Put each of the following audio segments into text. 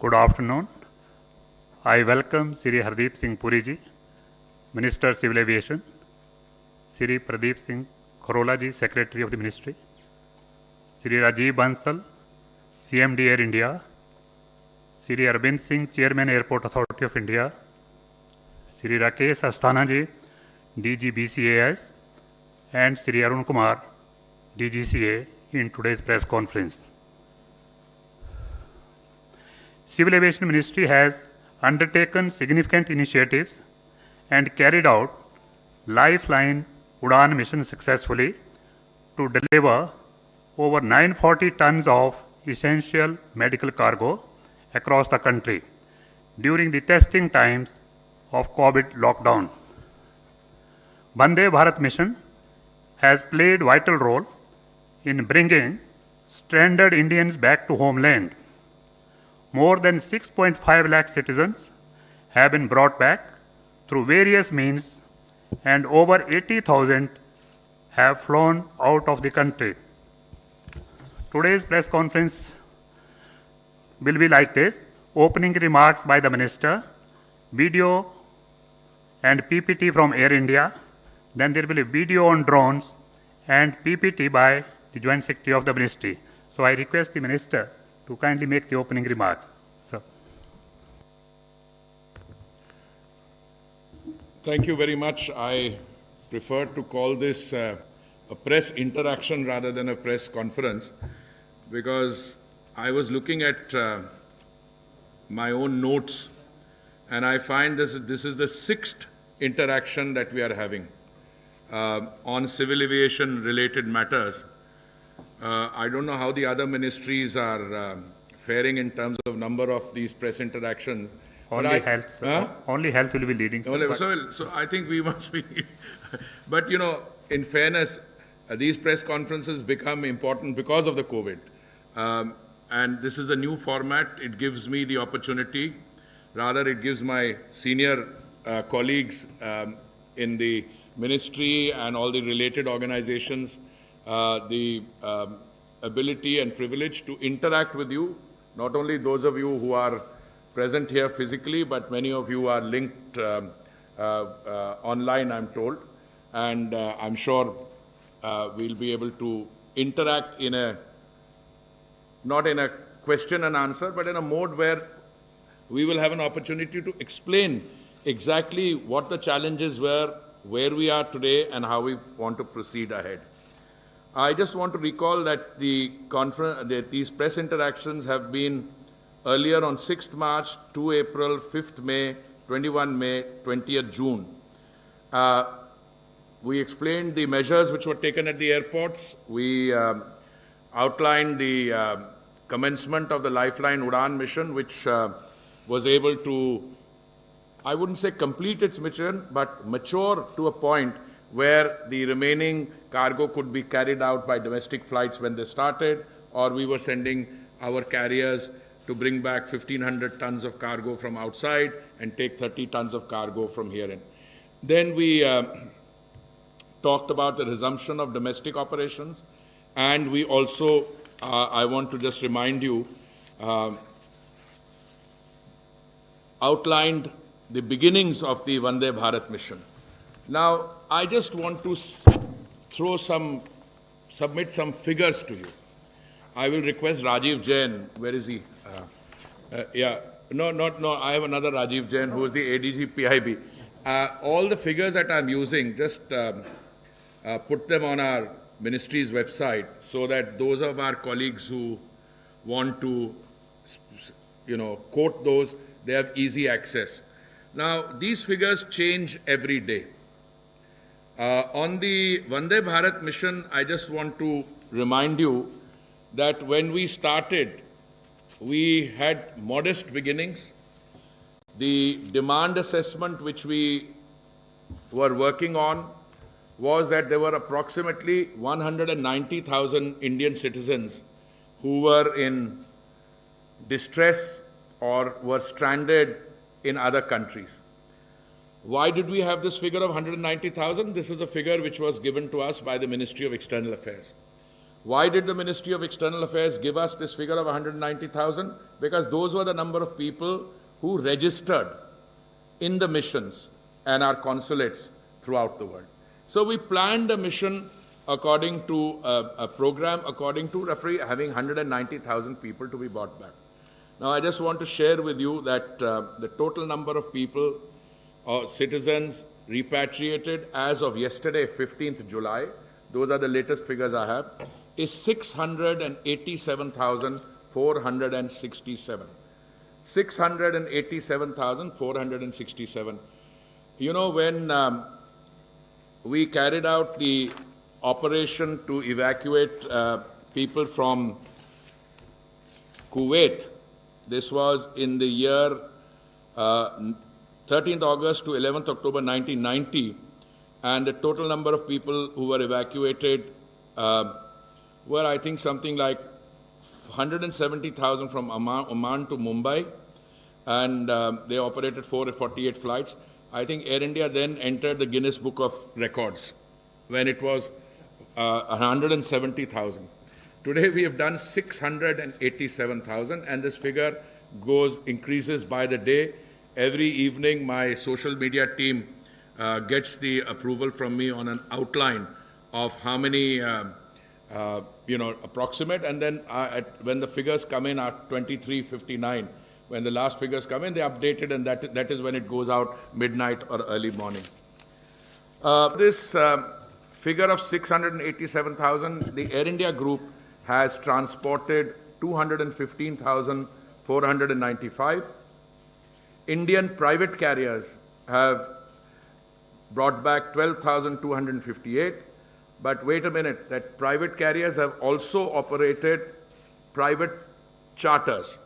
Good afternoon. I welcome Sri Hardeep Singh Puri ji, Minister Civil Aviation, Sri Pradeep Singh Kharola ji, Secretary of the Ministry, Sri Rajiv Bansal, CMD Air India, Sri Arvind Singh, Chairman Airport Authority of India, Sri Rakesh Asthana ji, DG BCAS, and Sri Arun Kumar, DGCA, in today's press conference. Civil Aviation Ministry has undertaken significant initiatives and carried out Lifeline Udan mission successfully to deliver over 940 tons of essential medical cargo across the country during the testing times of COVID lockdown. Vande Bharat mission has played a vital role in bringing stranded Indians back to homeland. More than 6.5 lakh citizens have been brought back through various means, and over 80,000 have flown out of the country. Today's press conference will be like this: opening remarks by the Minister, video and PPT from Air India, then there will be a video on drones and PPT by the Joint Secretary of the Ministry. So I request the Minister to kindly make the opening remarks. Sir. Thank you very much. I prefer to call this a press interaction rather than a press conference, because I was looking at my own notes and I find this is the sixth interaction that we are having on civil aviation related matters. I don't know how the other ministries are faring in terms of number of these press interactions. Only health will be leading. So I think we must be. But, you know, in fairness, these press conferences become important because of the COVID. And this is a new format. It gives me the opportunity. Rather, it gives my senior colleagues in the ministry and all the related organizations the ability and privilege to interact with you, not only those of you who are present here physically, but many of you are linked online, I'm told. And I'm sure we'll be able to interact not in a question and answer, but in a mode where we will have an opportunity to explain exactly what the challenges were, where we are today, and how we want to proceed ahead. I just want to recall that these press interactions have been earlier on 6th March, 2 April, 5th May, 21 May, 20th June. We explained the measures which were taken at the airports. We outlined the commencement of the Lifeline Udan mission, which was able to, I wouldn't say complete its mission, but mature to a point where the remaining cargo could be carried out by domestic flights when they started, or we were sending our carriers to bring back 1,500 tons of cargo from outside and take 30 tons of cargo from here in. Then we talked about the resumption of domestic operations, and we also, I want to just remind you, outlined the beginnings of the Vande Bharat mission. Now, I just want to submit some figures to you. I will request Rajiv Jain. Where is he? I have another Rajiv Jain who is the ADG PIB. All the figures that I'm using, just put them on our ministry's website so that those of our colleagues who want to, quote those, they have easy access. Now, these figures change every day. On the Vande Bharat mission, I just want to remind you that when we started, we had modest beginnings. The demand assessment which we were working on was that there were approximately 190,000 Indian citizens who were in distress or were stranded in other countries. Why did we have this figure of 190,000? This is a figure which was given to us by the Ministry of External Affairs. Why did the Ministry of External Affairs give us this figure of 190,000? Because those were the number of people who registered in the missions and our consulates throughout the world. So we planned a mission according to a program, according to roughly having 190,000 people to be brought back. Now, I just want to share with you that the total number of people, citizens repatriated as of yesterday, 15th July, those are the latest figures I have, is 687,467. 687,467. You know, when we carried out the operation to evacuate people from Kuwait, this was in the year 13th August to 11th October 1990, and the total number of people who were evacuated were, I think, something like 170,000 from Oman to Mumbai, and they operated 448 flights. I think Air India then entered the Guinness Book of Records when it was 170,000. Today we have done 687,000, and this figure increases by the day. Every evening my social media team gets the approval from me on an outline of how many approximate, and then when the figures come in at 23:59, when the last figures come in, they update it, and that is when it goes out midnight or early morning. This figure of 687,000, the Air India group has transported 215,495. Indian private carriers have brought back 12,258. But wait a minute, that private carriers have also operated private charters.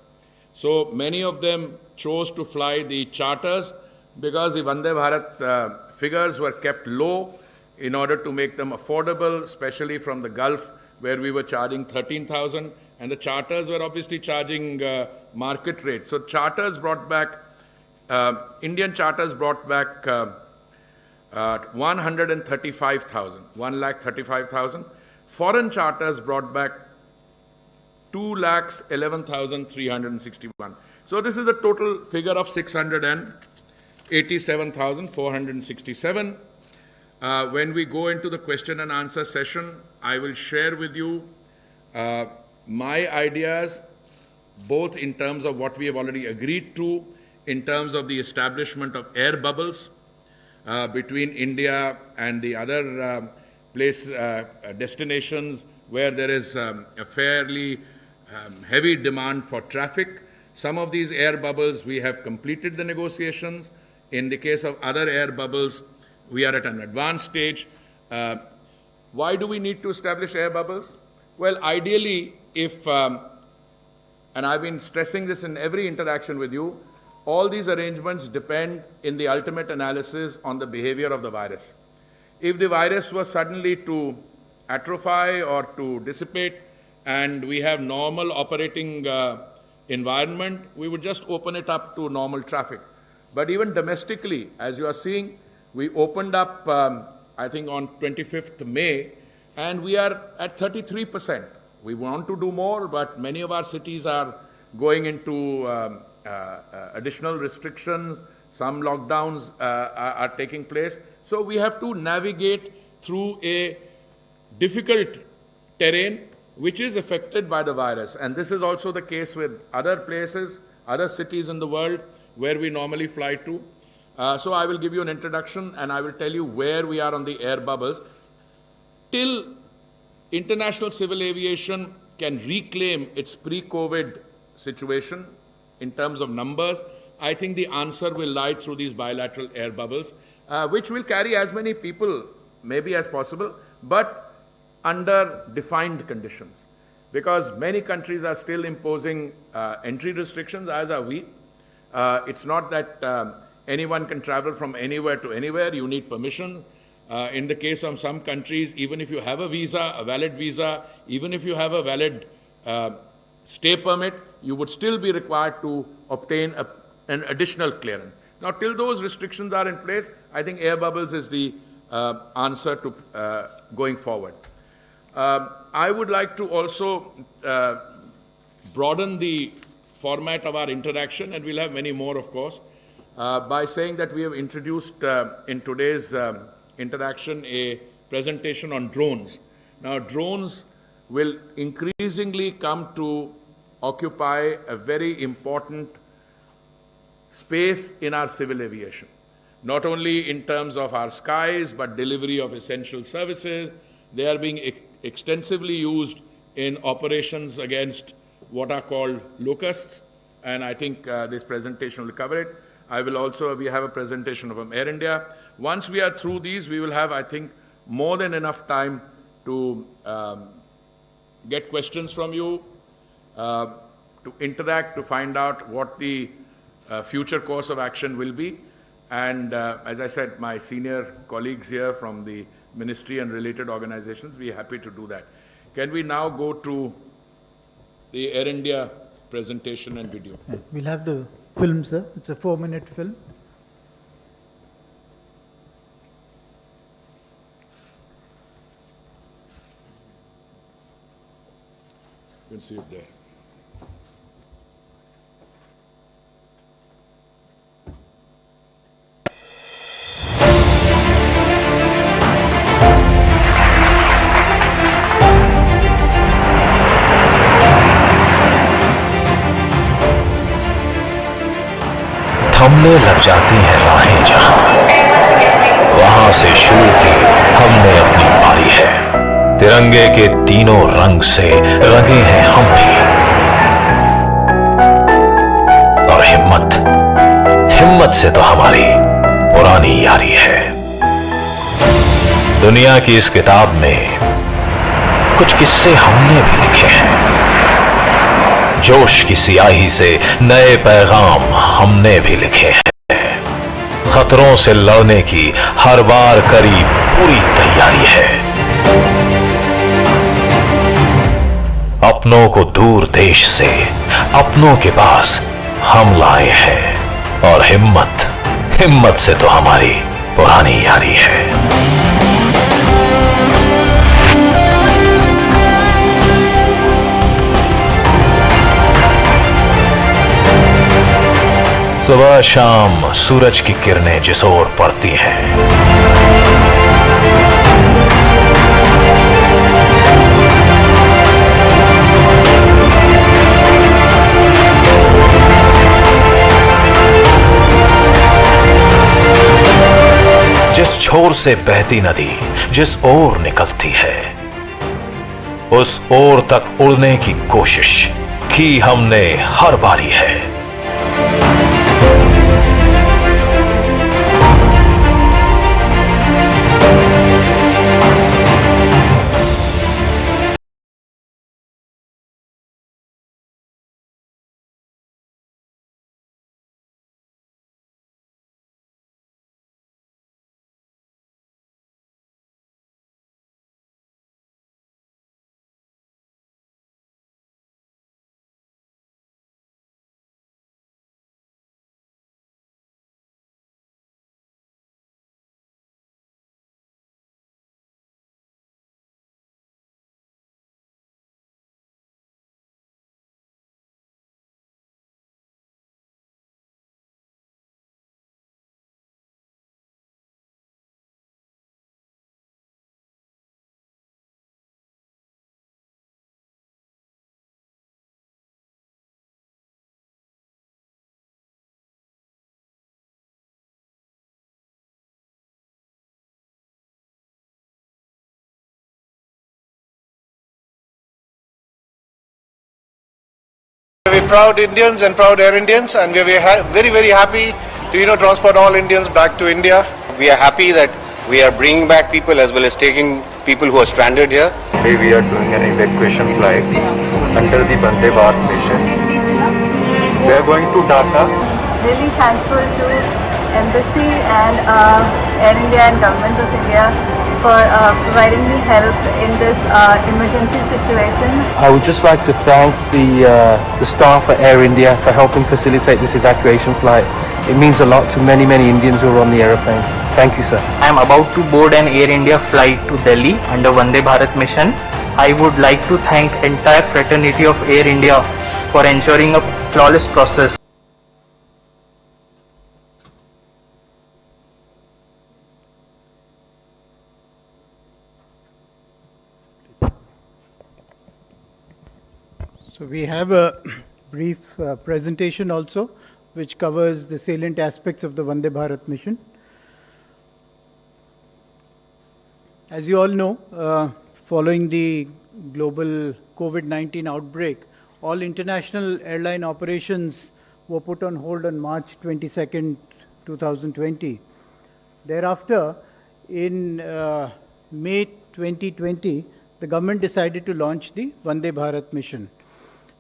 So many of them chose to fly the charters because the Vande Bharat figures were kept low in order to make them affordable, especially from the Gulf, where we were charging 13,000, and the charters were obviously charging market rate. So charters brought back, Indian charters brought back 135,000, 135,000. Foreign charters brought back 211,361. So this is the total figure of 687,467. When we go into the question and answer session, I will share with you my ideas, both in terms of what we have already agreed to, in terms of the establishment of air bubbles between India and the other destinations where there is a fairly heavy demand for traffic. Some of these air bubbles, we have completed the negotiations. In the case of other air bubbles, we are at an advanced stage. Why do we need to establish air bubbles? Well, ideally, and I've been stressing this in every interaction with you, all these arrangements depend in the ultimate analysis on the behavior of the virus. If the virus was suddenly to atrophy or to dissipate and we have normal operating environment, we would just open it up to normal traffic. But even domestically, as you are seeing, we opened up, I think, on 25th May, and we are at 33%. We want to do more, but many of our cities are going into additional restrictions. Some lockdowns are taking place. So we have to navigate through a difficult terrain which is affected by the virus. And this is also the case with other places, other cities in the world where we normally fly to. So I will give you an introduction and I will tell you where we are on the air bubbles. Till international civil aviation can reclaim its pre-COVID situation in terms of numbers, I think the answer will lie through these bilateral air bubbles, which will carry as many people maybe as possible, but under defined conditions. Because many countries are still imposing entry restrictions, as are we. It's not that anyone can travel from anywhere to anywhere. You need permission. In the case of some countries, even if you have a visa, a valid visa, even if you have a valid stay permit, you would still be required to obtain an additional clearance. Now, till those restrictions are in place, I think air bubbles is the answer to going forward. I would like to also broaden the format of our interaction, and we'll have many more, of course, by saying that we have introduced in today's interaction a presentation on drones. Now, drones will increasingly come to occupy a very important space in our civil aviation, not only in terms of our skies, but delivery of essential services. They are being extensively used in operations against what are called locusts, and I think this presentation will cover it. We have a presentation from Air India. Once we are through these, we will have, I think, more than enough time to get questions from you, to interact, to find out what the future course of action will be. And as I said, my senior colleagues here from the ministry and related organizations, we are happy to do that. Can we now go to the Air India presentation and video? We'll have the film, sir. It's a 4-minute film. You can see it there. थमने लग जाती हैं राहें जहां, वहां से शुरू की हमने अपनी बारी है। तिरंगे के तीनों रंग से रंगे हैं हम भी, और हिम्मत से तो हमारी पुरानी यारी है। दुनिया की इस किताब में कुछ किस्से हमने भी लिखे हैं, जोश की सियाही से नए पैगाम हमने भी लिखे हैं। खतरों से लड़ने की हर बार करीब पूरी तैयारी है। अपनों को दूर देश से अपनों के पास हम लाए हैं, और हिम्मत से तो हमारी पुरानी यारी है। सुबह शाम सूरज की किरणें जिस ओर पड़ती हैं, जिस छोर से बहती नदी जिस ओर निकलती है, उस ओर तक उड़ने की कोशिश की हमने हर बारी है। We're proud Indians and proud Air Indians, and we're very, very happy to transport all Indians back to India. We are happy that we are bringing back people as well as taking people who are stranded here. Today we are doing an evacuation flight under the Vande Bharat mission. We are going to Dhaka. Really thankful to Embassy and Air India and Government of India for providing me help in this emergency situation. I would just like to thank the staff at Air India for helping facilitate this evacuation flight. It means a lot to many, many Indians who are on the aeroplane. Thank you, sir. I am about to board an Air India flight to Delhi under Vande Bharat mission. I would like to thank entire fraternity of Air India for ensuring a flawless process. So we have a brief presentation also, which covers the salient aspects of the Vande Bharat mission. As you all know, following the global COVID-19 outbreak, all international airline operations were put on hold on March 22nd, 2020. Thereafter, in May 2020, the government decided to launch the Vande Bharat mission.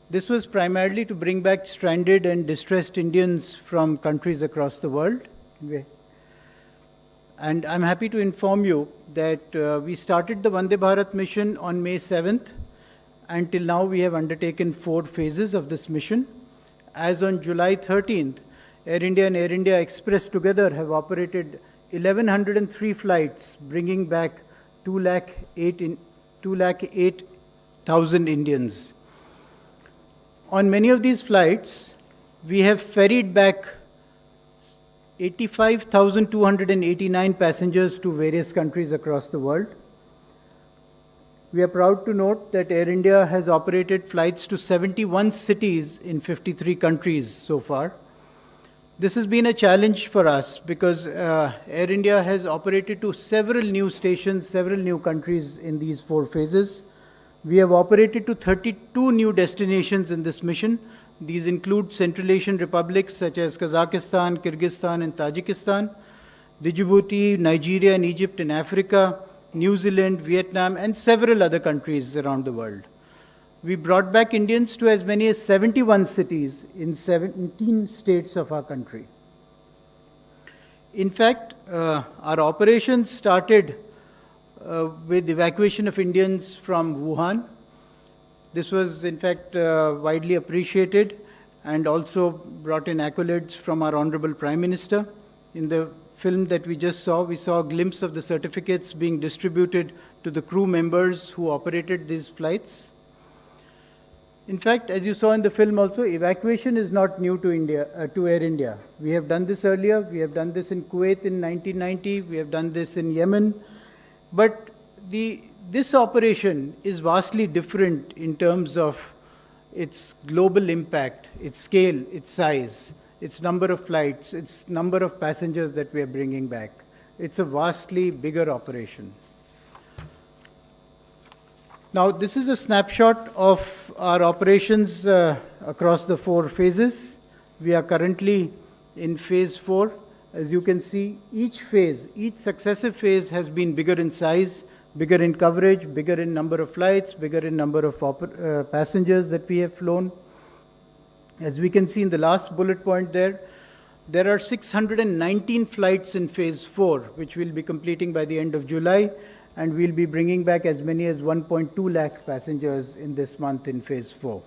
This was primarily to bring back stranded and distressed Indians from countries across the world. And I'm happy to inform you that we started the Vande Bharat mission on May 7th. Until now, we have undertaken 4 phases of this mission. As on July 13th, Air India and Air India Express together have operated 1,103 flights, bringing back 208,000 Indians. On many of these flights, we have ferried back 85,289 passengers to various countries across the world. We are proud to note that Air India has operated flights to 71 cities in 53 countries so far. This has been a challenge for us because Air India has operated to several new stations, several new countries in these 4 phases. We have operated to 32 new destinations in this mission. These include Central Asian republics such as Kazakhstan, Kyrgyzstan, and Tajikistan, Djibouti, Nigeria, and Egypt in Africa, New Zealand, Vietnam, and several other countries around the world. We brought back Indians to as many as 71 cities in 17 states of our country. In fact, our operations started with evacuation of Indians from Wuhan. This was, in fact, widely appreciated and also brought in accolades from our Honorable Prime Minister. In the film that we just saw, we saw a glimpse of the certificates being distributed to the crew members who operated these flights. In fact, as you saw in the film also, evacuation is not new to Air India. We have done this earlier. We have done this in Kuwait in 1990. We have done this in Yemen. But this operation is vastly different in terms of its global impact, its scale, its size, its number of flights, its number of passengers that we are bringing back. It's a vastly bigger operation. Now, this is a snapshot of our operations across the 4 phases. We are currently in phase 4. As you can see, each successive phase has been bigger in size, bigger in coverage, bigger in number of flights, bigger in number of passengers that we have flown. As we can see in the last bullet point there are 619 flights in phase 4, which we'll be completing by the end of July, and we'll be bringing back as many as 1.2 lakh passengers in this month in phase 4.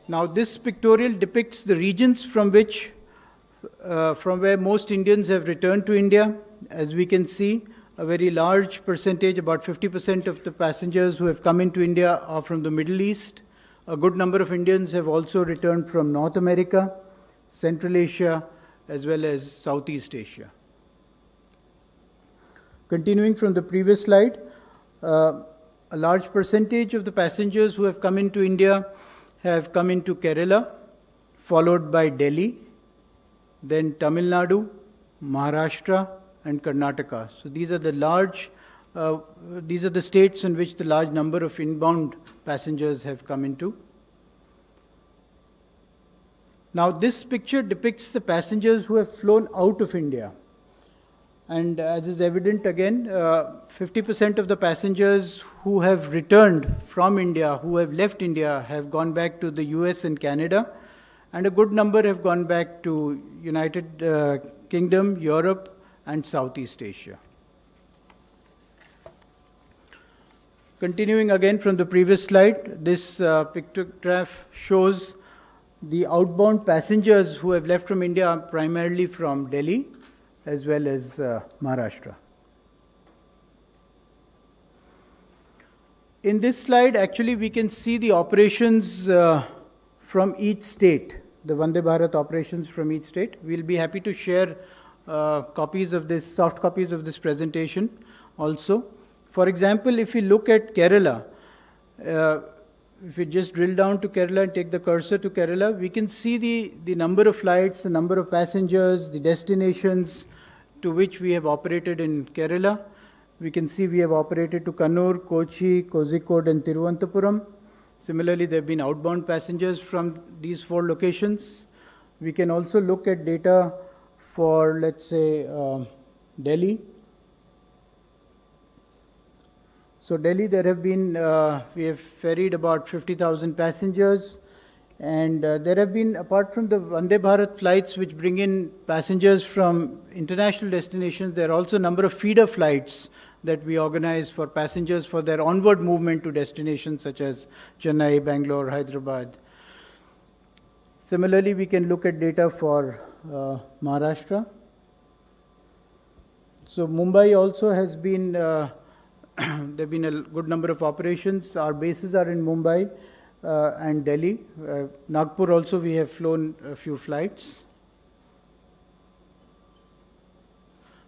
Now, this pictorial depicts the regions from where most Indians have returned to India. As we can see, a very large percentage, about 50% of the passengers who have come into India are from the Middle East. A good number of Indians have also returned from North America, Central Asia, as well as Southeast Asia. Continuing from the previous slide, a large percentage of the passengers who have come into India have come into Kerala, followed by Delhi, then Tamil Nadu, Maharashtra, and Karnataka. So these are the states in which the large number of inbound passengers have come into. Now, this picture depicts the passengers who have flown out of India. And as is evident again, 50% of the passengers who have returned from India, who have left India, have gone back to the US and Canada, and a good number have gone back to United Kingdom, Europe, and Southeast Asia. Continuing again from the previous slide, this pictograph shows the outbound passengers who have left from India, primarily from Delhi as well as Maharashtra. In this slide, actually, we can see the operations from each state, the Vande Bharat operations from each state. We'll be happy to share copies of this, soft copies of this presentation also. For example, if we look at Kerala, if we just drill down to Kerala and take the cursor to Kerala, we can see the number of flights, the number of passengers, the destinations to which we have operated in Kerala. We can see we have operated to Kannur, Kochi, Kozhikode and Tiruvananthapuram. Similarly, there have been outbound passengers from these 4 locations. We can also look at data for, let's say, Delhi. So Delhi, there have been, we have ferried about 50,000 passengers, and there have been, apart from the Vande Bharat flights which bring in passengers from international destinations, there are also a number of feeder flights that we organize for passengers for their onward movement to destinations such as Chennai, Bangalore, Hyderabad. Similarly, we can look at data for Maharashtra. So Mumbai also has been, there have been a good number of operations. Our bases are in Mumbai and Delhi. Nagpur also we have flown a few flights.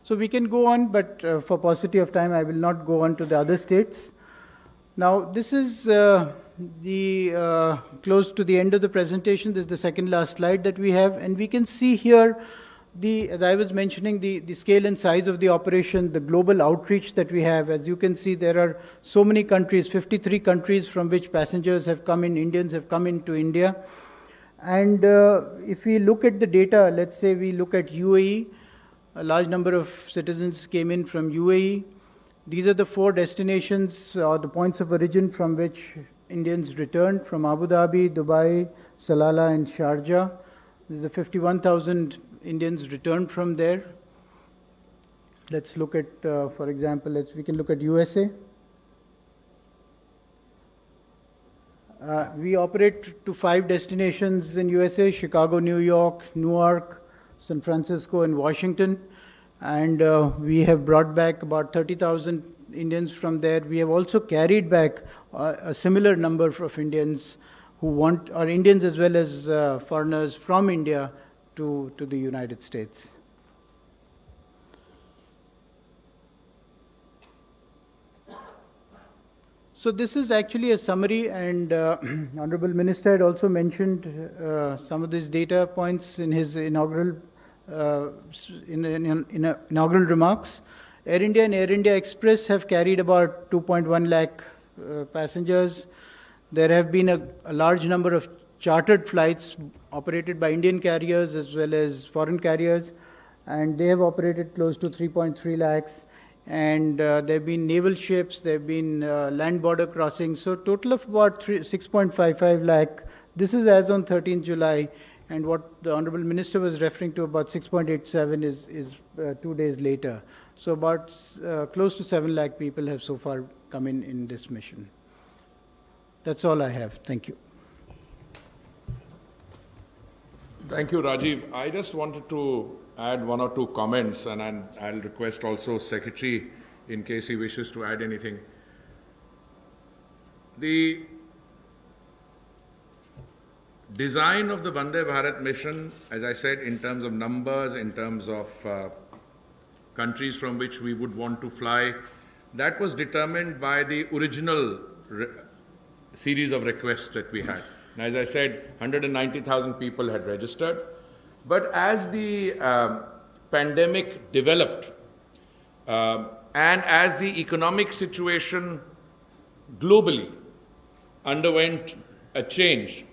So we can go on, but for paucity of time, I will not go on to the other states. Now, this is close to the end of the presentation. This is the second last slide that we have, and we can see here as I was mentioning, the scale and size of the operation, the global outreach that we have. As you can see, there are so many countries, 53 countries from which passengers have come in, Indians have come into India. And if we look at the data, let's say we look at UAE, a large number of citizens came in from UAE. These are the 4 destinations or the points of origin from which Indians returned, from Abu Dhabi, Dubai, Salalah and Sharjah. There's a 51,000 Indians returned from there. Let's look at, for example, we can look at USA. We operate to 5 destinations in USA: Chicago, New York, Newark, San Francisco and Washington. And we have brought back about 30,000 Indians from there. We have also carried back a similar number of Indians are Indians as well as foreigners from India to the United States. So this is actually a summary, and Honorable Minister had also mentioned some of these data points in his inaugural remarks. Air India and Air India Express have carried about 2.1 lakh passengers. There have been a large number of chartered flights operated by Indian carriers as well as foreign carriers, and they have operated close to 3.3 lakhs. And there have been naval ships, there have been land border crossings, so total of about 6.55 lakh. This is as on 13th July, and what the Honorable Minister was referring to, about 6.87 is 2 days later. So about close to 7 lakh people have so far come in this mission. That's all I have. Thank you. Thank you, Rajiv. I just wanted to add 1 or 2 comments, and I'll request also Secretary in case he wishes to add anything. The design of the Vande Bharat mission, as I said, in terms of numbers, in terms of countries from which we would want to fly, that was determined by the original series of requests that we had. And as I said, 190,000 people had registered. But as the pandemic developed and as the economic situation globally underwent a change,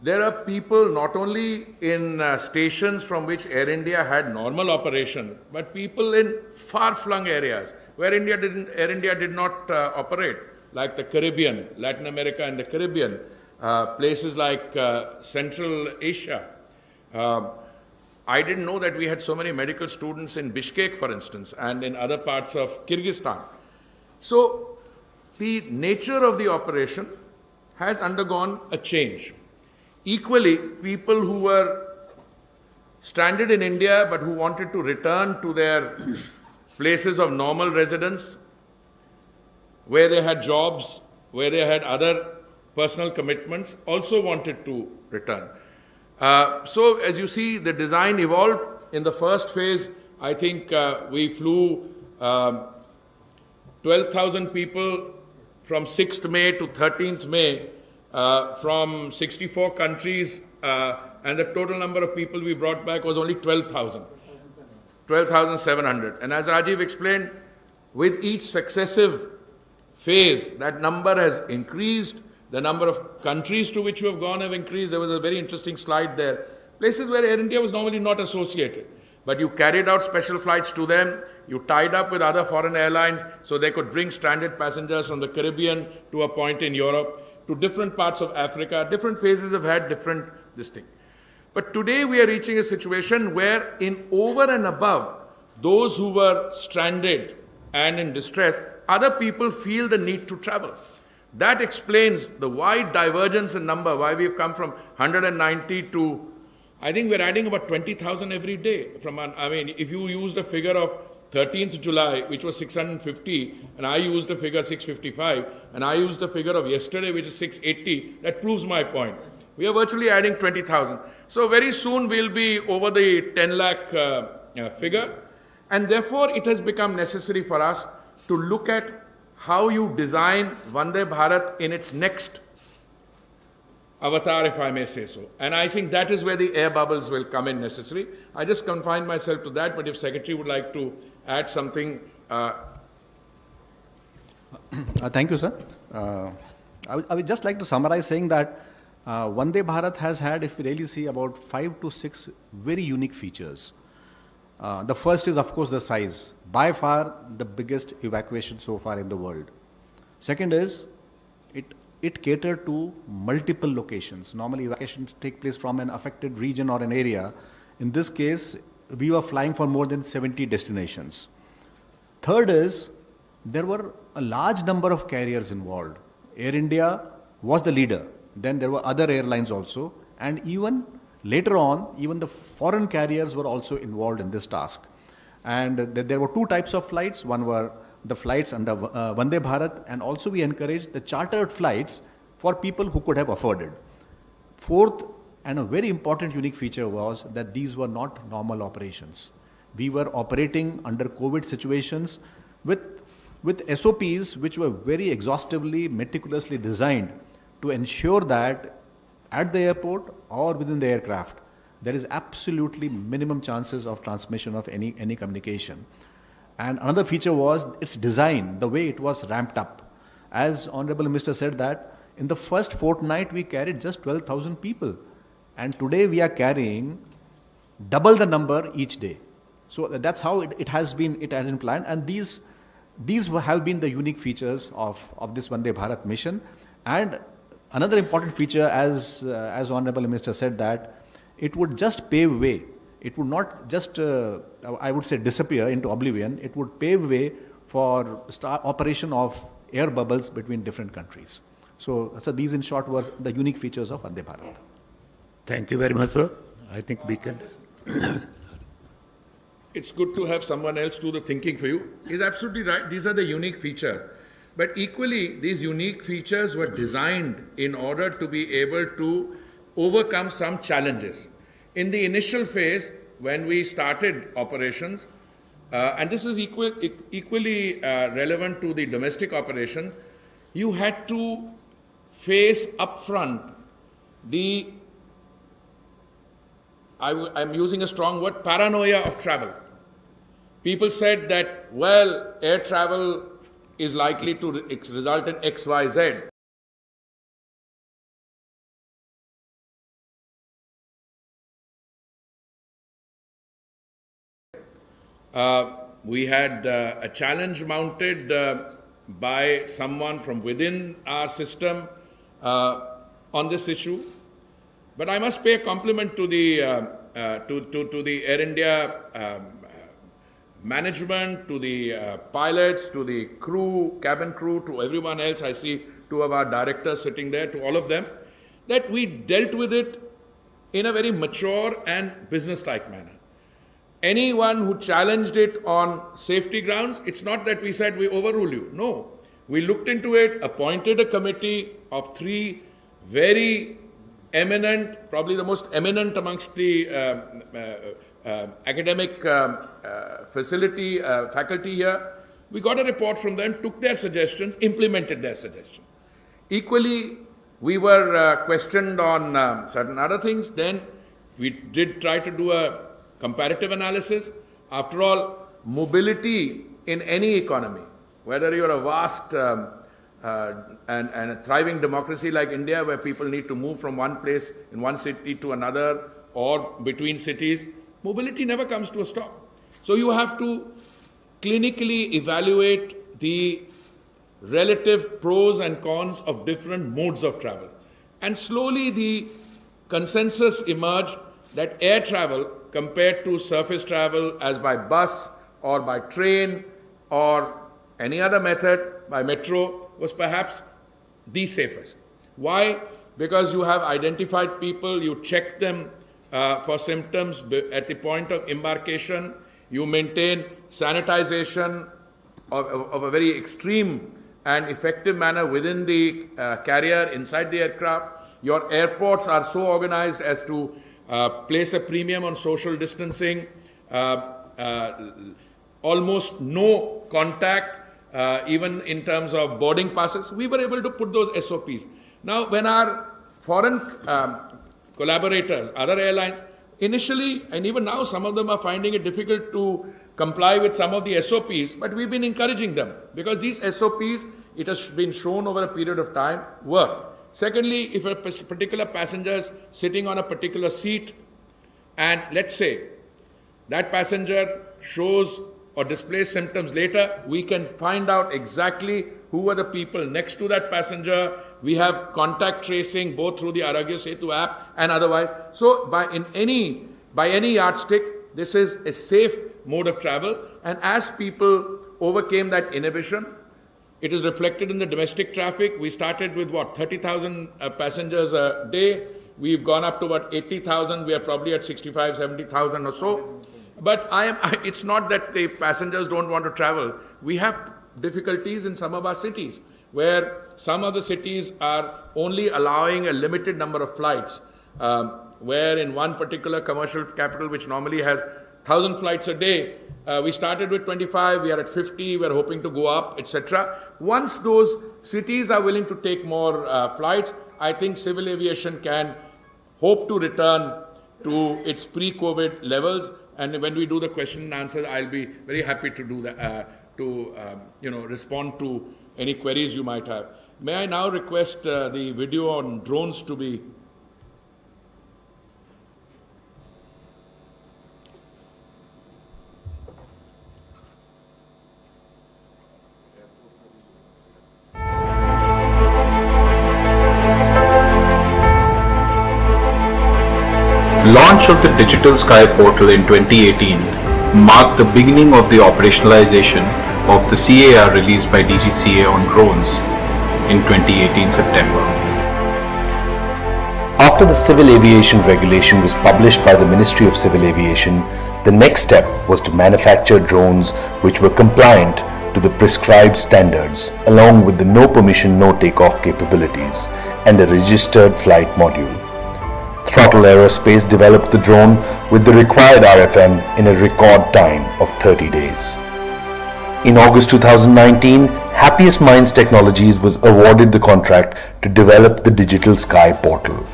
there are people not only in stations from which Air India had normal operation, but people in far-flung areas where Air India did not operate, like the Caribbean, Latin America and the Caribbean, places like Central Asia. I didn't know that we had so many medical students in Bishkek, for instance, and in other parts of Kyrgyzstan. So the nature of the operation has undergone a change. Equally, people who were stranded in India but who wanted to return to their places of normal residence where they had jobs, where they had other personal commitments, also wanted to return. So as you see, the design evolved. In the first phase, I think we flew 12,000 people from 6th May to 13th May from 64 countries, and the total number of people we brought back was only 12,700. And as Rajiv explained, with each successive phase, that number has increased. The number of countries to which you have gone have increased. There was a very interesting slide there. Places where Air India was normally not associated. But you carried out special flights to them. You tied up with other foreign airlines so they could bring stranded passengers from the Caribbean to a point in Europe, to different parts of Africa. Different phases have had different this thing. But today we are reaching a situation where in over and above those who were stranded and in distress, other people feel the need to travel. That explains the wide divergence in number, why we've come from 190 to, I think we're adding about 20,000 every day. If you use the figure of 13th July, which was 650, and I used the figure 655, and I used the figure of yesterday, which is 680, that proves my point. We are virtually adding 20,000. So very soon we'll be over the 10 lakh figure, and therefore it has become necessary for us to look at how you design Vande Bharat in its next avatar, if I may say so. And I think that is where the air bubbles will come in necessary. I just confine myself to that, but if Secretary would like to add something. Thank you, sir. I would just like to summarize saying that Vande Bharat has had, if we really see, about 5 to 6 very unique features. The first is, of course, the size. By far, the biggest evacuation so far in the world. Second is, it catered to multiple locations. Normally, evacuations take place from an affected region or an area. In this case, we were flying for more than 70 destinations. Third is, there were a large number of carriers involved. Air India was the leader. Then there were other airlines also. And even later on, even the foreign carriers were also involved in this task. And there were 2 types of flights. One were the flights under Vande Bharat, and also we encouraged the chartered flights for people who could have afforded. Fourth, and a very important unique feature was that these were not normal operations. We were operating under COVID situations with SOPs which were very exhaustively, meticulously designed to ensure that at the airport or within the aircraft, there is absolutely minimum chances of transmission of any communication. And another feature was its design, the way it was ramped up. As Honorable Minister said that in the first fortnight we carried just 12,000 people. And today we are carrying double the number each day. So that's how it has been planned. And these have been the unique features of this Vande Bharat mission. And another important feature, as Honorable Minister said, that it would just pave way. It would not just, I would say, disappear into oblivion. It would pave way for operation of air bubbles between different countries. So these, in short, were the unique features of Vande Bharat. Thank you very much, sir. I think we can. It's good to have someone else do the thinking for you. He's absolutely right. These are the unique features. But equally, these unique features were designed in order to be able to overcome some challenges. In the initial phase, when we started operations, and this is equally relevant to the domestic operation, you had to face upfront the, I'm using a strong word, paranoia of travel. People said that, well, air travel is likely to result in X, Y, Z. We had a challenge mounted by someone from within our system on this issue. But I must pay a compliment to the Air India management, to the pilots, to the crew, cabin crew, to everyone else. I see 2 of our directors sitting there, to all of them, that we dealt with it in a very mature and business-like manner. Anyone who challenged it on safety grounds, it's not that we said we overrule you. No. We looked into it, appointed a committee of 3 very eminent, probably the most eminent amongst the academic faculty here. We got a report from them, took their suggestions, implemented their suggestions. Equally, we were questioned on certain other things. Then we did try to do a comparative analysis. After all, mobility in any economy, whether you're a vast and a thriving democracy like India, where people need to move from one place in one city to another or between cities, mobility never comes to a stop. So you have to clinically evaluate the relative pros and cons of different modes of travel. And slowly the consensus emerged that air travel compared to surface travel as by bus or by train or any other method, by metro, was perhaps the safest. Why? Because you have identified people, you check them for symptoms at the point of embarkation, you maintain sanitization of a very extreme and effective manner within the carrier, inside the aircraft. Your airports are so organized as to place a premium on social distancing, almost no contact, even in terms of boarding passes. We were able to put those SOPs. Now, when our foreign collaborators, other airlines, initially, and even now, some of them are finding it difficult to comply with some of the SOPs, but we've been encouraging them because these SOPs, it has been shown over a period of time, work. Secondly, if a particular passenger is sitting on a particular seat and let's say that passenger shows or displays symptoms later, we can find out exactly who are the people next to that passenger. We have contact tracing both through the Arogya Setu app and otherwise. So by any yardstick, this is a safe mode of travel. And as people overcame that inhibition, it is reflected in the domestic traffic. We started with 30,000 passengers a day. We've gone up to about 80,000. We are probably at 65, 70,000 or so. But it's not that the passengers don't want to travel. We have difficulties in some of our cities, where some of the cities are only allowing a limited number of flights, where in one particular commercial capital, which normally has 1,000 flights a day, we started with 25, we are at 50, we are hoping to go up, etc. Once those cities are willing to take more flights, I think civil aviation can hope to return to its pre-COVID levels. And when we do the question and answer, I'll be very happy to do that, respond to any queries you might have. May I now request the video on drones to be... Launch of the Digital Sky Portal in 2018 marked the beginning of the operationalization of the CAR released by DGCA on drones in 2018 September. After the Civil Aviation Regulation was published by the Ministry of Civil Aviation, the next step was to manufacture drones which were compliant to the prescribed standards, along with the no permission, no takeoff capabilities and a registered flight module. Throttle Aerospace developed the drone with the required RFM in a record time of 30 days. In August 2019, Happiest Minds Technologies was awarded the contract to develop the Digital Sky Portal.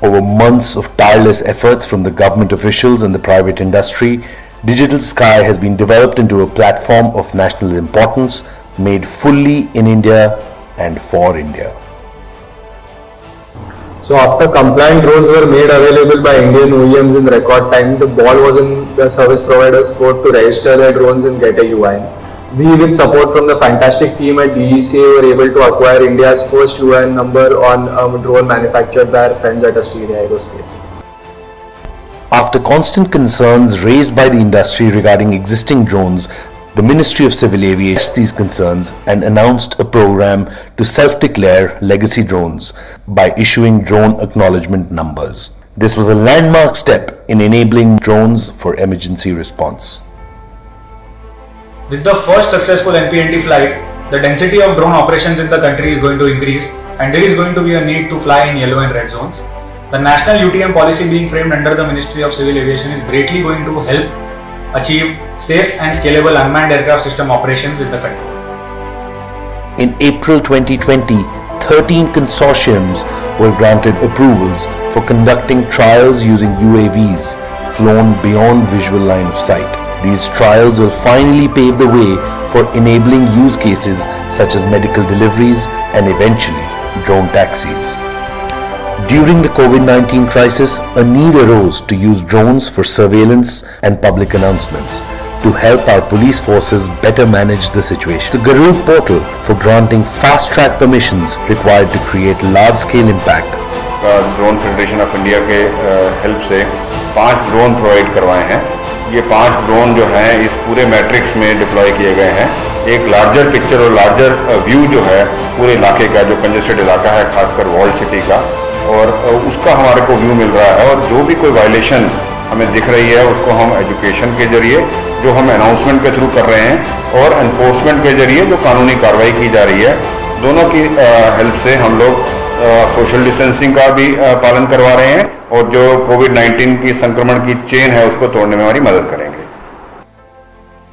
Over months of tireless efforts from the government officials and the private industry, Digital Sky has been developed into a platform of national importance, made fully in India and for India. So after compliant drones were made available by Indian OEMs in record time, the ball was in the service providers' court to register their drones and get a UIN. We, with support from the fantastic team at DGCA, were able to acquire India's first UIN number on a drone manufactured by our friends at Asteria Aerospace. After constant concerns raised by the industry regarding existing drones, the Ministry of Civil Aviation addressed these concerns and announced a program to self-declare legacy drones by issuing drone acknowledgement numbers. This was a landmark step in enabling drones for emergency response. With the first successful NPNT flight, the density of drone operations in the country is going to increase and there is going to be a need to fly in yellow and red zones. The national UTM policy being framed under the Ministry of Civil Aviation is greatly going to help achieve safe and scalable unmanned aircraft system operations in the country. In April 2020, 13 consortiums were granted approvals for conducting trials using UAVs flown beyond visual line of sight. These trials will finally pave the way for enabling use cases such as medical deliveries and eventually drone taxis. During the COVID-19 crisis, a need arose to use drones for surveillance and public announcements to help our police forces better manage the situation. The Garuda portal for granting fast-track permissions required to create large-scale impact. Drone federation of India के help से 5 drone provide करवाए हैं। ये 5 drone जो हैं इस पूरे matrix में डिप्लॉय किए गए हैं। एक लार्जर पिक्चर और लार्जर व्यू जो है पूरे इलाके का, जो कंजेस्टेड इलाका है खासकर वॉल्ड सिटी का, और उसका हमारे को व्यू मिल रहा है। और जो भी कोई वायलेशन हमें दिख रही है उसको हम एजुकेशन के जरिए, जो हम अनाउंसमेंट के थ्रू कर रहे हैं, और एनफोर्समेंट के जरिए जो कानूनी कार्रवाई की जा रही है, दोनों की हेल्प से हम लोग सोशल डिस्टेंसिंग का भी पालन करवा रहे हैं और जो कोविड-19 की संक्रमण की चेन है उसको तोड़ने में हमारी मदद करेंगे।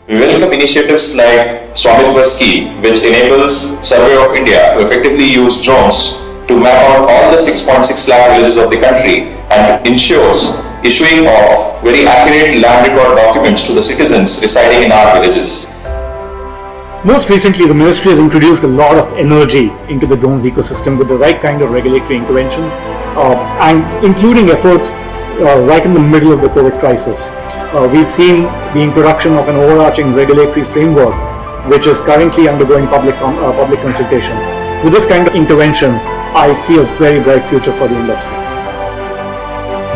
We welcome initiatives like Swamitva scheme, which enables Survey of India to effectively use drones to map out all the 6.6 lakh villages of the country and ensures issuing of very accurate land record documents to the citizens residing in our villages. Most recently, the ministry has introduced a lot of energy into the drones ecosystem with the right kind of regulatory intervention and including efforts right in the middle of the COVID crisis. We've seen the introduction of an overarching regulatory framework which is currently undergoing public consultation. With this kind of intervention, I see a very bright future for the industry.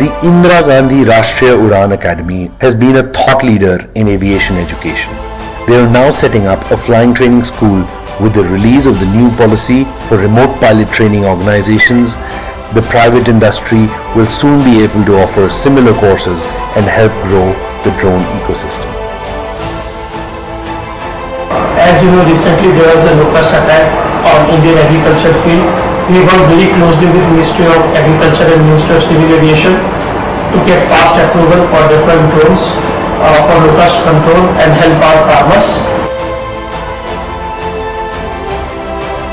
The Indira Gandhi Rashtriya Udan Academy has been a thought leader in aviation education. They are now setting up a flying training school with the release of the new policy for remote pilot training organizations. The private industry will soon be able to offer similar courses and help grow the drone ecosystem. As you know, recently there was a locust attack on Indian agriculture field. We worked very closely with Ministry of Agriculture and Ministry of Civil Aviation to get fast approval for different drones for locust control and help our farmers.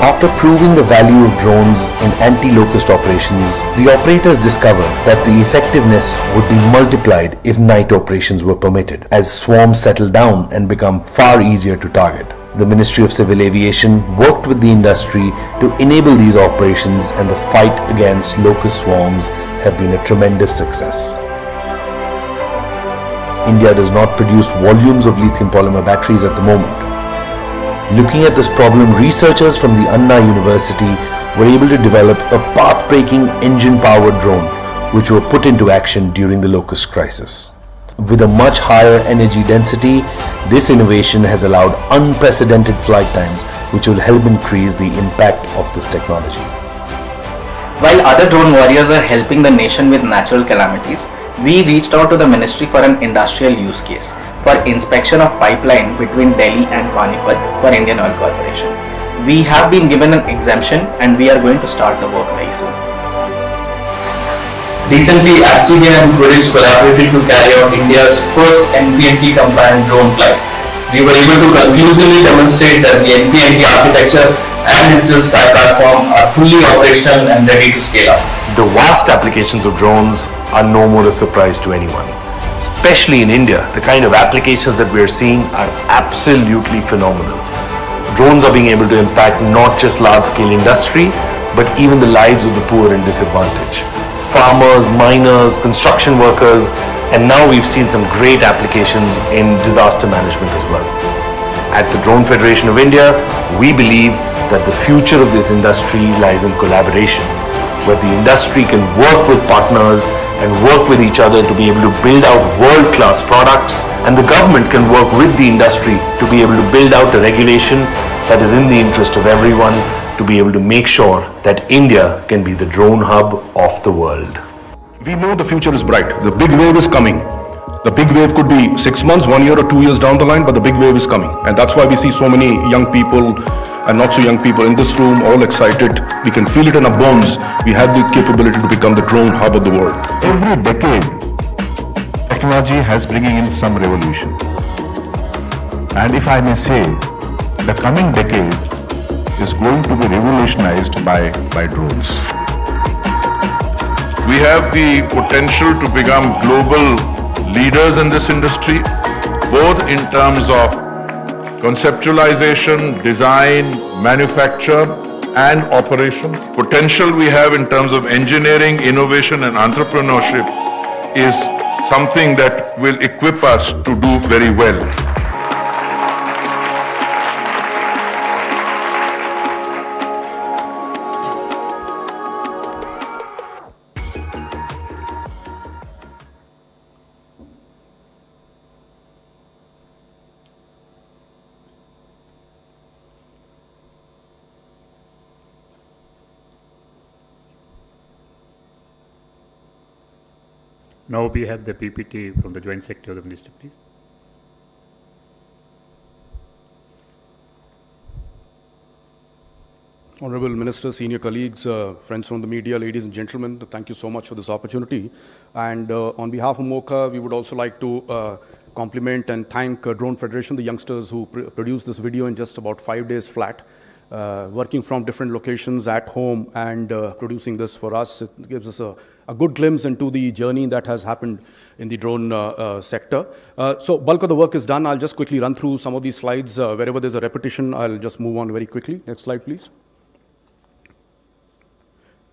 After proving the value of drones in anti-locust operations, the operators discovered that the effectiveness would be multiplied if night operations were permitted, as swarms settle down and become far easier to target. The Ministry of Civil Aviation worked with the industry to enable these operations, and the fight against locust swarms have been a tremendous success. India does not produce volumes of lithium polymer batteries at the moment. Looking at this problem, researchers from the Anna University were able to develop a path-breaking engine-powered drone which were put into action during the locust crisis. With a much higher energy density, this innovation has allowed unprecedented flight times which will help increase the impact of this technology. While other drone warriors are helping the nation with natural calamities, we reached out to the ministry for an industrial use case for inspection of pipeline between Delhi and Panipat for Indian Oil Corporation. We have been given an exemption and we are going to start the work very soon. Recently, Astridian and British collaborated to carry out India's first NPNT compliant drone flight. We were able to conclusively demonstrate that the NPNT architecture and digital sky platform are fully operational and ready to scale up. The vast applications of drones are no more a surprise to anyone. Especially in India, the kind of applications that we are seeing are absolutely phenomenal. Drones are being able to impact not just large-scale industry, but even the lives of the poor and disadvantaged. Farmers, miners, construction workers, and now we've seen some great applications in disaster management as well. At the Drone Federation of India, we believe that the future of this industry lies in collaboration, where the industry can work with partners and work with each other to be able to build out world-class products, and the government can work with the industry to be able to build out a regulation that is in the interest of everyone, to be able to make sure that India can be the drone hub of the world. We know the future is bright. The big wave is coming. The big wave could be 6 months, 1 year or 2 years down the line, but the big wave is coming. And that's why we see so many young people and not so young people in this room, all excited. We can feel it in our bones. We have the capability to become the drone hub of the world. Every decade, technology has bringing in some revolution. And if I may say, the coming decade is going to be revolutionized by drones. We have the potential to become global leaders in this industry, both in terms of conceptualization, design, manufacture, and operation. Potential we have in terms of engineering, innovation, and entrepreneurship is something that will equip us to do very well. Now we have the PPT from the Joint Secretary of the Ministry, please. Honorable Minister, senior colleagues, friends from the media, ladies and gentlemen, thank you so much for this opportunity. And on behalf of MOCA, we would also like to compliment and thank Drone Federation, the youngsters who produced this video in just about 5 days flat. Working from different locations at home and producing this for us. It gives us a good glimpse into the journey that has happened in the drone sector. So bulk of the work is done. I'll just quickly run through some of these slides. Wherever there's a repetition, I'll just move on very quickly. Next slide, please.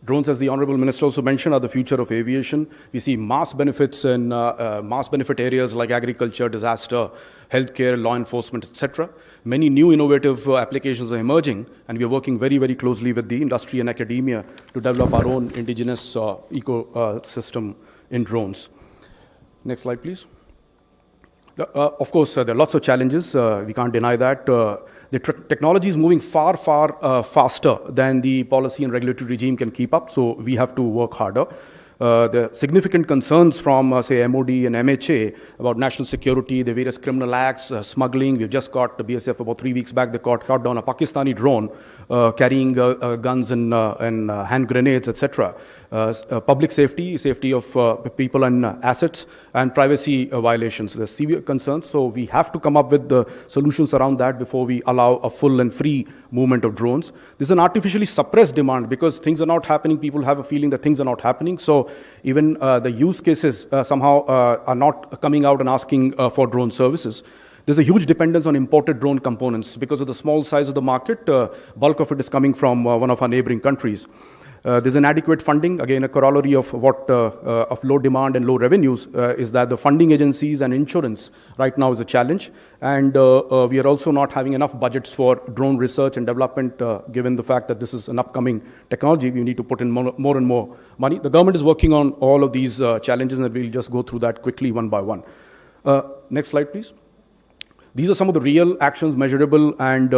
Drones, as the Honorable Minister also mentioned, are the future of aviation. We see mass benefits in mass benefit areas like agriculture, disaster, healthcare, law enforcement, etc. Many new innovative applications are emerging, and we are working very, very closely with the industry and academia to develop our own indigenous ecosystem in drones. Next slide, please. Of course, there are lots of challenges. We can't deny that. The technology is moving far, far faster than the policy and regulatory regime can keep up, so we have to work harder. The significant concerns from, say, MOD and MHA about national security, the various criminal acts, smuggling. We've just got the BSF about 3 weeks back. They shot down a Pakistani drone carrying guns and hand grenades, etc. Public safety, safety of people and assets, and privacy violations. There's severe concerns, so we have to come up with the solutions around that before we allow a full and free movement of drones. This is an artificially suppressed demand because things are not happening. People have a feeling that things are not happening. So even the use cases somehow are not coming out and asking for drone services. There's a huge dependence on imported drone components because of the small size of the market. Bulk of it is coming from one of our neighboring countries. There's inadequate funding. Again, a corollary of what of low demand and low revenues is that the funding agencies and insurance right now is a challenge. And we are also not having enough budgets for drone research and development, given the fact that this is an upcoming technology. We need to put in more and more money. The government is working on all of these challenges, and we'll just go through that quickly one by one. Next slide, please. These are some of the real actions, measurable and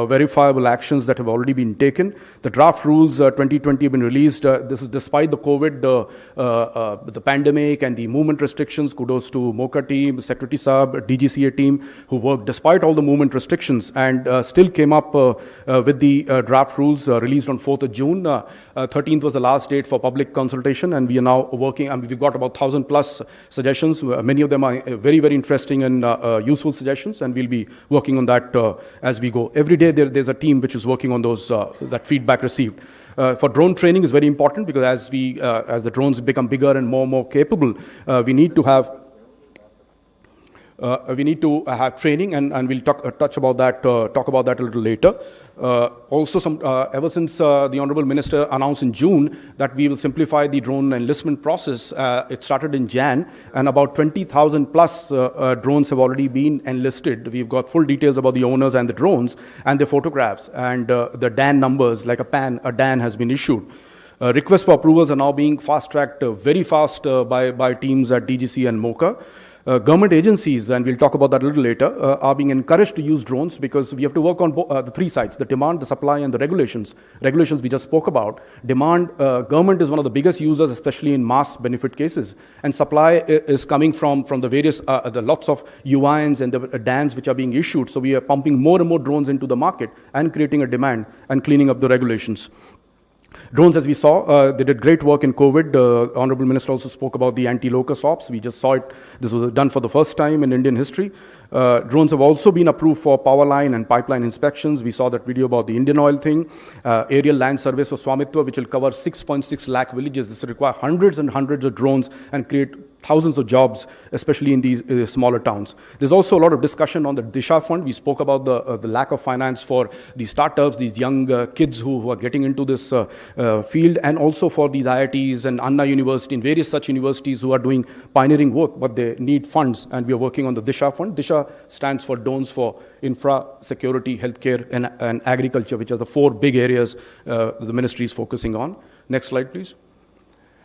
verifiable actions that have already been taken. The draft rules 2020 have been released. This is despite the COVID, the pandemic and the movement restrictions. Kudos to MOCA team, Secretary Saab, DGCA team, who worked despite all the movement restrictions and still came up with the draft rules released on 4th of June. 13th was the last date for public consultation, and we are now working. We've got about 1,000 plus suggestions. Many of them are very, very interesting and useful suggestions. And we'll be working on that as we go. Every day there's a team which is working on those that feedback received. For drone training is very important because as the drones become bigger and more capable, we need to have training, and we'll talk about that a little later. Also, ever since the Honorable Minister announced in June that we will simplify the drone enlistment process, it started in Jan, and about 20,000 plus drones have already been enlisted. We've got full details about the owners and the drones and their photographs, and the DAN numbers, like a DAN has been issued. Requests for approvals are now being fast-tracked very fast by teams at DGC and MOCA. Government agencies, and we'll talk about that a little later, are being encouraged to use drones because we have to work on the three sides, the demand, the supply, and the regulations. Regulations we just spoke about. Demand, government is one of the biggest users, especially in mass benefit cases. And supply is coming from the various, the lots of UINs and the DANs which are being issued. So we are pumping more and more drones into the market and creating a demand and cleaning up the regulations. Drones, as we saw, they did great work in COVID. The Honorable Minister also spoke about the anti-locust ops. We just saw it. This was done for the first time in Indian history. Drones have also been approved for power line and pipeline inspections. We saw that video about the Indian Oil thing. Aerial land surveys for Swamitwa, which will cover 6.6 lakh villages. This will require hundreds and hundreds of drones and create thousands of jobs, especially in these smaller towns. There's also a lot of discussion on the Disha Fund. We spoke about the lack of finance for these startups, these young kids who are getting into this field, and also for these IITs and Anna University and various such universities who are doing pioneering work, but they need funds, and we are working on the Disha Fund. Disha stands for Drones for Infra, Security, Healthcare, and Agriculture, which are the four big areas the ministry is focusing on. Next slide, please.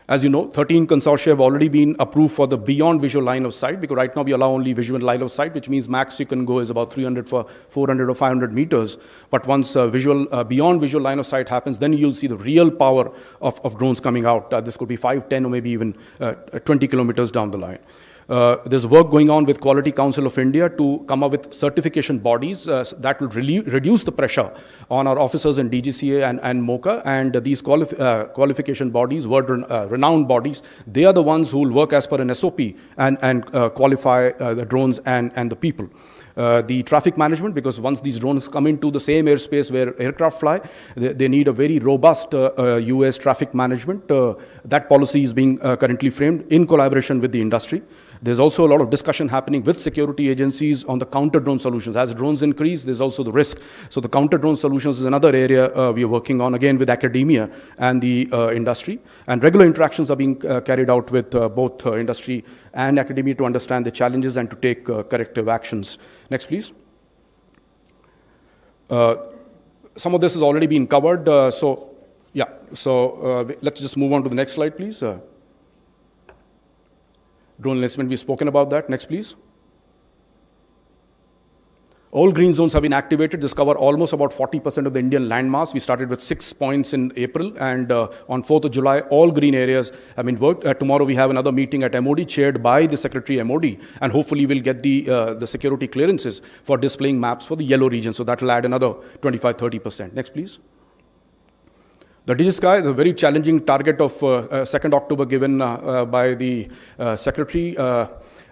As you know, 13 consortia have already been approved for the beyond visual line of sight, because right now we allow only visual line of sight, which means max you can go is about 300 for 400 or 500 meters. But once beyond visual line of sight happens, then you'll see the real power of drones coming out. This could be 5, 10, or maybe even 20 kilometers down the line. There's work going on with Quality Council of India to come up with certification bodies that will reduce the pressure on our officers in DGCA and MOCA. And these qualification bodies, renowned bodies, they are the ones who will work as per an SOP and qualify the drones and the people. The traffic management, because once these drones come into the same airspace where aircraft fly, they need a very robust US traffic management. That policy is being currently framed in collaboration with the industry. There's also a lot of discussion happening with security agencies on the counter-drone solutions. As drones increase, there's also the risk. So the counter-drone solutions is another area we are working on, again, with academia and the industry. And regular interactions are being carried out with both industry and academia to understand the challenges and to take corrective actions. Next, please. Some of this has already been covered. Let's just move on to the next slide, please. Drone enlistment, we've spoken about that. Next, please. All green zones have been activated. This cover almost about 40% of the Indian landmass. We started with 6 points in April, and on 4th of July, all green areas have been worked. Tomorrow we have another meeting at MOD chaired by the Secretary MOD, and hopefully we'll get the security clearances for displaying maps for the yellow region. So that will add another 25-30%. Next, please. The DigiSky is a very challenging target of 2nd October given by the Secretary.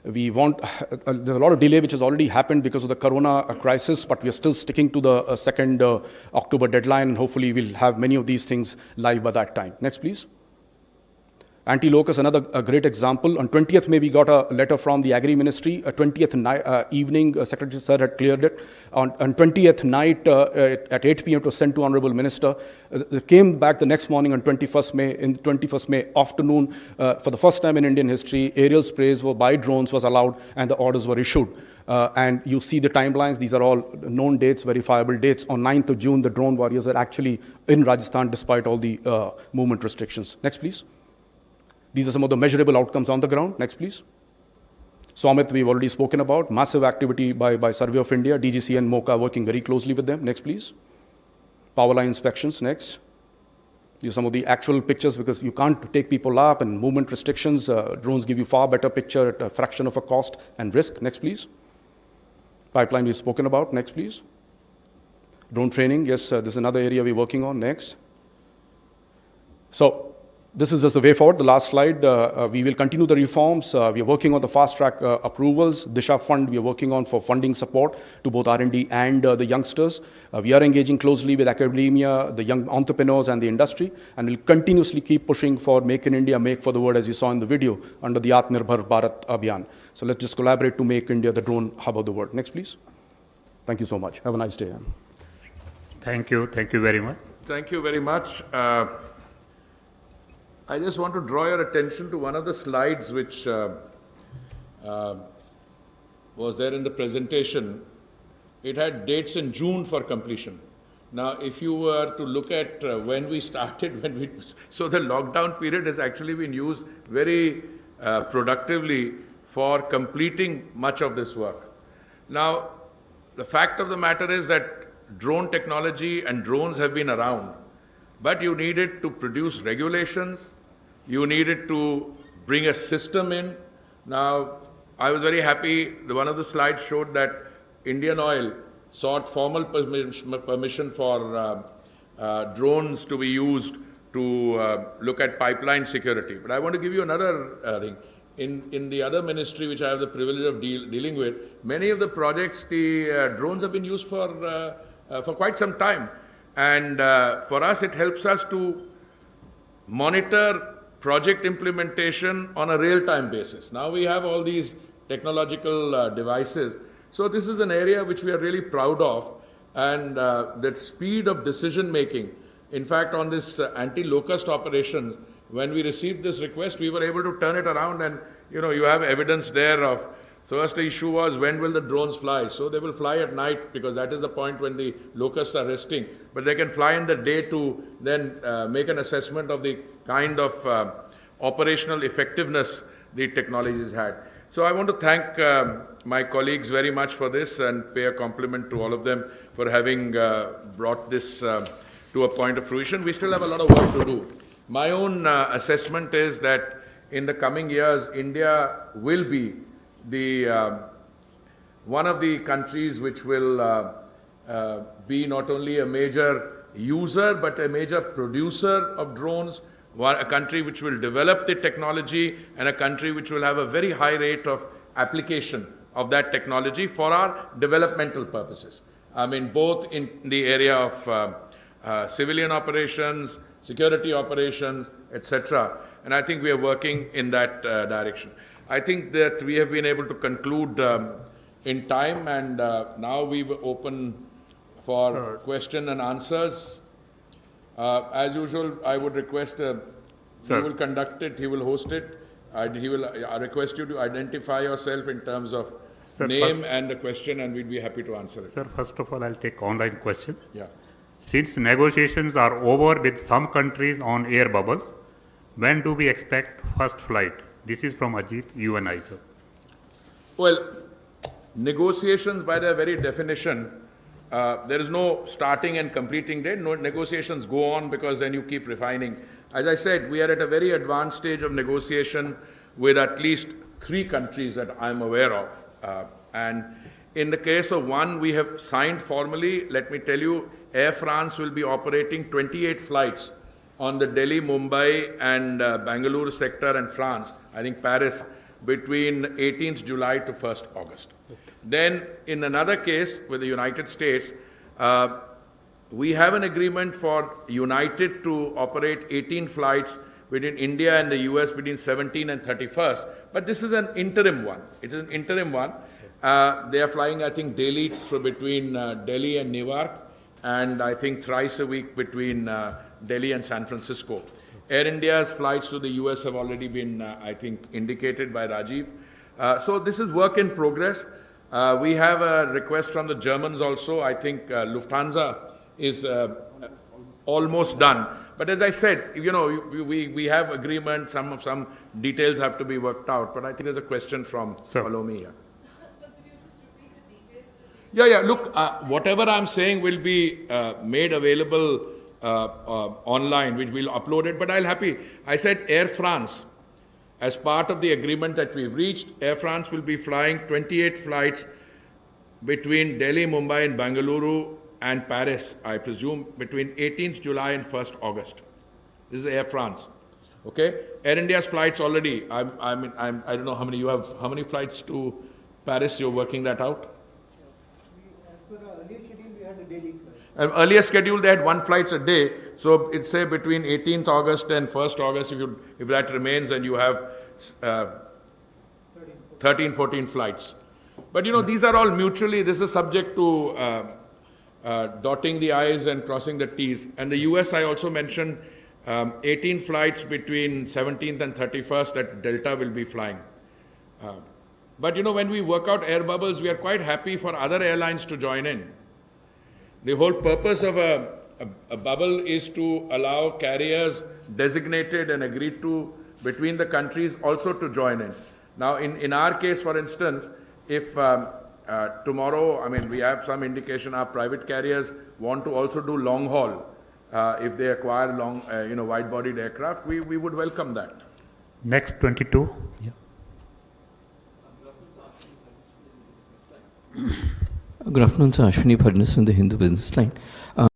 There's a lot of delay which has already happened because of the corona crisis, but we are still sticking to the 2nd October deadline, and hopefully we'll have many of these things live by that time. Next, please. Anti-locust, another great example. On 20th May, we got a letter from the Agri Ministry. 20th evening, Secretary Sir had cleared it. On 20th night, at 8 p.m. it was sent to Honorable Minister. It came back the next morning on 21st May. In 21st May afternoon, for the first time in Indian history, aerial sprays by drones was allowed and the orders were issued. And you see the timelines. These are all known dates, verifiable dates. On 9th of June, the drone warriors are actually in Rajasthan despite all the movement restrictions. Next, please. These are some of the measurable outcomes on the ground. Next, please. Swamit, we've already spoken about. Massive activity by Survey of India. DGC and MOCA working very closely with them. Next, please. Power line inspections. Next. These are some of the actual pictures, because you can't take people up and movement restrictions. Drones give you far better picture at a fraction of a cost and risk. Next, please. Pipeline we've spoken about. Next, please. Drone training. Yes, this is another area we're working on. Next. So, this is just the way forward. The last slide. We will continue the reforms. We are working on the fast-track approvals. Disha Fund we are working on for funding support to both R&D and the youngsters. We are engaging closely with academia, the young entrepreneurs and the industry, and we'll continuously keep pushing for Make in India, Make for the World, as you saw in the video, under the Atmanirbhar Bharat Abhiyan. So let's just collaborate to make India the drone hub of the world. Next, please. Thank you so much. Have a nice day. Thank you. Thank you very much. Thank you very much. I just want to draw your attention to one of the slides which was there in the presentation. It had dates in June for completion. Now, if you were to look at when we started, so the lockdown period has actually been used very productively for completing much of this work. Now, the fact of the matter is that drone technology and drones have been around, but you needed to produce regulations, you needed to bring a system in. Now, I was very happy, one of the slides showed that Indian Oil sought formal permission for drones to be used to look at pipeline security. But I want to give you another thing. In the other ministry which I have the privilege of dealing with, many of the projects, the drones have been used for quite some time. And for us, it helps us to monitor project implementation on a real-time basis. Now we have all these technological devices. So this is an area which we are really proud of, and that speed of decision-making. In fact, on this anti-locust operations, when we received this request, we were able to turn it around, and you have evidence there of. First, the issue was, when will the drones fly? So they will fly at night, because that is the point when the locusts are resting. But they can fly in the day to then make an assessment of the kind of operational effectiveness the technologies had. So I want to thank my colleagues very much for this, and pay a compliment to all of them for having brought this to a point of fruition. We still have a lot of work to do. My own assessment is that in the coming years, India will be one of the countries which will be not only a major user but a major producer of drones, a country which will develop the technology, and a country which will have a very high rate of application of that technology for our developmental purposes. I mean, both in the area of civilian operations, security operations, etc. And I think we are working in that direction. I think that we have been able to conclude in time, and now we will open for question and answers. As usual, I would request, he will conduct it, he will host it. I request you to identify yourself in terms of name and the question, and we'd be happy to answer it. Sir, first of all, I'll take online question. Yeah. Since negotiations are over with some countries on air bubbles, when do we expect first flight? This is from Ajit, UNI, sir. Well, negotiations by their very definition, there is no starting and completing date. No, negotiations go on because then you keep refining. As I said, we are at a very advanced stage of negotiation with at least 3 countries that I'm aware of. And in the case of one, we have signed formally. Let me tell you, Air France will be operating 28 flights on the Delhi, Mumbai and Bangalore sector and France, I think Paris, between 18th July to 1st August. Then in another case with the United States, we have an agreement for United to operate 18 flights between India and the US between 17 and 31st. But this is an interim one. It is an interim one. They are flying, I think, daily between Delhi and Newark, and I think thrice a week between Delhi and San Francisco. Air India's flights to the US have already been, I think, indicated by Rajiv. So this is work in progress. We have a request from the Germans also. I think Lufthansa is almost done. But as I said, we have agreement. Some details have to be worked out. But I think there's a question from Palomi here. Yeah. Look, whatever I'm saying will be made available online, which we'll upload it. But I said Air France, as part of the agreement that we've reached, Air France will be flying 28 flights between Delhi, Mumbai and Bangalore and Paris, I presume, between 18th July and 1st August. This is Air France. Okay? Air India's flights already, I don't know how many you have. How many flights to Paris? You're working that out? Earlier schedule, they had 1 flight a day. So it's say between 18th August and 1st August, if that remains, and you have 13, 14 flights. But these are all mutually, this is subject to dotting the I's and crossing the T's. And the US, I also mentioned 18 flights between 17th and 31st that Delta will be flying. But when we work out air bubbles, we are quite happy for other airlines to join in. The whole purpose of a bubble is to allow carriers designated and agreed to between the countries also to join in. Now, in our case, for instance, if tomorrow, I mean, we have some indication our private carriers want to also do long haul. If they acquire long, wide-bodied aircraft, we would welcome that. Next 22. Good afternoon, sir. Ashwini Phadnis from the Hindu Business Line.